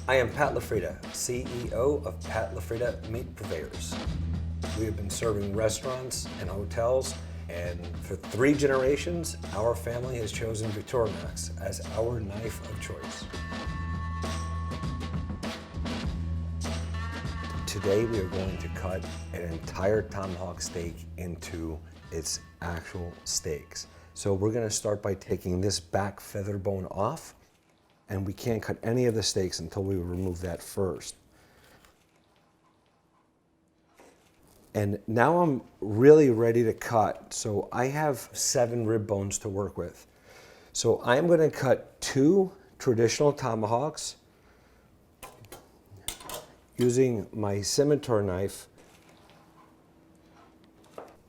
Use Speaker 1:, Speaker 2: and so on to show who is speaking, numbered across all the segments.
Speaker 1: I am Pat La Frieda, CEO of Pat La Frieda Meat Purveyors. We have been serving restaurants and hotels, and for 3 generations, our family has chosen Victorinox as our knife of choice. Today we are going to cut an entire tomahawk steak into its actual steaks. So we're going to start by taking this back feather bone off, and we can't cut any of the steaks until we remove that first. And now I'm really ready to cut. So I have 7 rib bones to work with. So I'm going to cut 2 traditional tomahawks using my scimitar knife.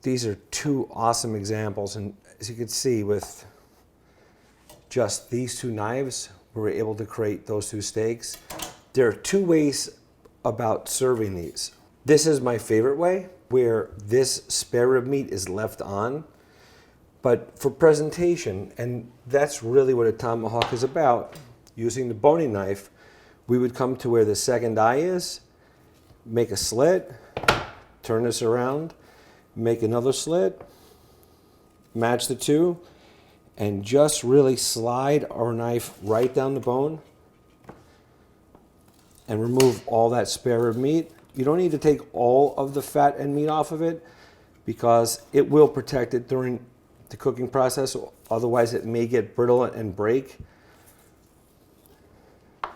Speaker 1: These are 2 awesome examples, and as you can see, with just these 2 knives, we were able to create those 2 steaks. There are 2 ways about serving these. This is my favorite way, where this spare rib meat is left on, but for presentation, and that's really what a tomahawk is about, using the boning knife, we would come to where the second eye is, make a slit, turn this around, make another slit, match the 2, and just really slide our knife right down the bone and remove all that spare rib meat. You don't need to take all of the fat and meat off of it because it will protect it during the cooking process. Otherwise it may get brittle and break.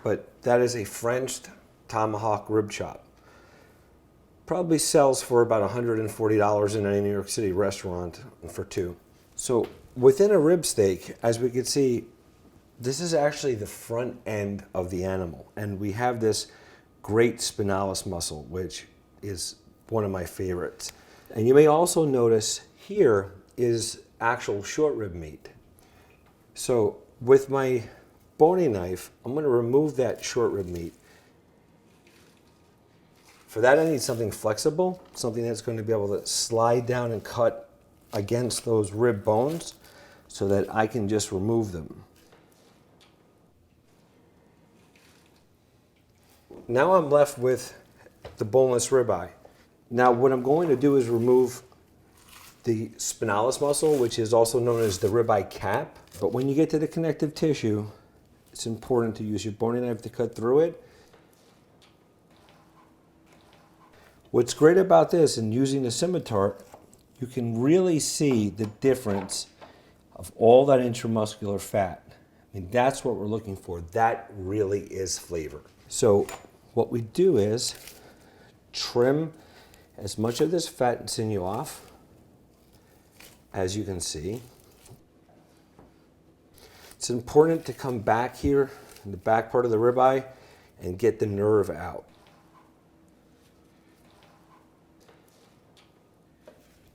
Speaker 1: But that is a French tomahawk rib chop. Probably sells for about $140 in a New York City restaurant for 2. So within a rib steak, as we can see, this is actually the front end of the animal. And we have this great spinalis muscle, which is one of my favorites. And you may also notice here is actual short rib meat. So with my boning knife, I'm going to remove that short rib meat. For that, I need something flexible, something that's going to be able to slide down and cut against those rib bones so that I can just remove them. Now I'm left with the boneless ribeye. Now what I'm going to do is remove the spinalis muscle, which is also known as the ribeye cap. But when you get to the connective tissue, it's important to use your boning knife to cut through it. What's great about this, and using the scimitar, you can really see the difference of all that intramuscular fat. I mean, that's what we're looking for. That really is flavor. So what we do is trim as much of this fat and sinew off, as you can see. It's important to come back here in the back part of the ribeye and get the nerve out.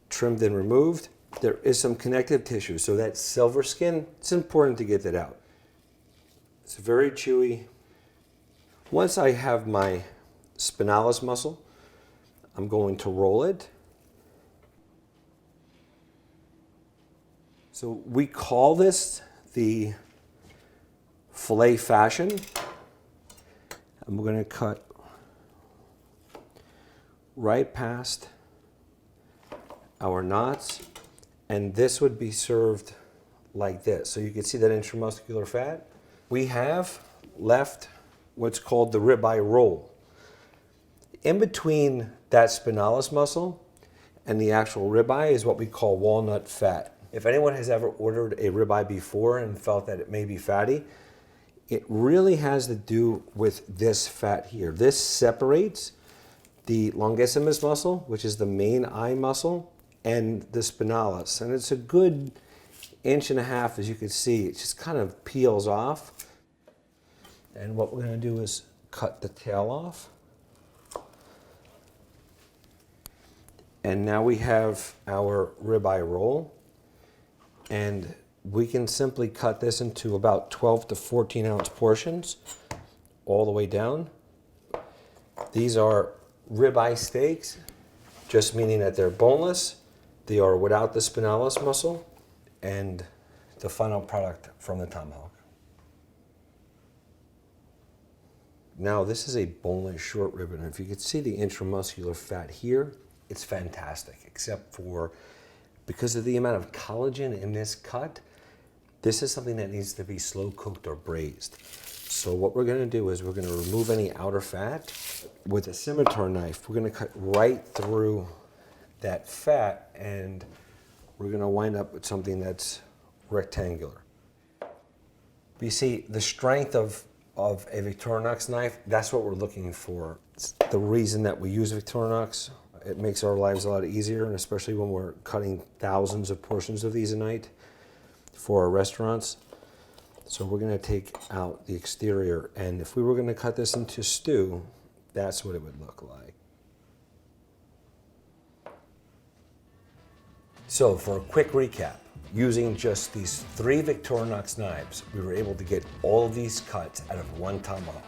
Speaker 1: Trimmed and removed. There is some connective tissue, so that silver skin, it's important to get that out. It's very chewy. Once I have my spinalis muscle, I'm going to roll it. So we call this the fillet fashion. And we're going to cut right past our knots, and this would be served like this. So you can see that intramuscular fat. We have left what's called the Ribeye Roll. In between that spinalis muscle and the actual ribeye is what we call walnut fat. If anyone has ever ordered a ribeye before and felt that it may be fatty, it really has to do with this fat here. This separates the longissimus muscle, which is the main eye muscle, and the spinalis. And it's a good 1.5 inches, as you can see. It just kind of peels off. And what we're going to do is cut the tail off. And now we have our ribeye roll. And we can simply cut this into about 12 to 14 ounce portions all the way down. These are ribeye steaks, just meaning that they're boneless. They are without the spinalis muscle, and the final product from the tomahawk. Now this is a boneless short rib, and if you could see the intramuscular fat here, it's fantastic, except for because of the amount of collagen in this cut, this is something that needs to be slow cooked or braised. So what we're gonna do is we're gonna remove any outer fat. With a scimitar knife, we're gonna cut right through that fat, and we're gonna wind up with something that's rectangular. You see, the strength of a Victorinox knife, that's what we're looking for. It's the reason that we use Victorinox. It makes our lives a lot easier, and especially when we're cutting thousands of portions of these a night for our restaurants. So we're gonna take out the exterior, and if we were gonna cut this into stew, that's what it would look like. So for a quick recap, using just these 3 Victorinox knives, we were able to get all of these cuts out of one tomahawk.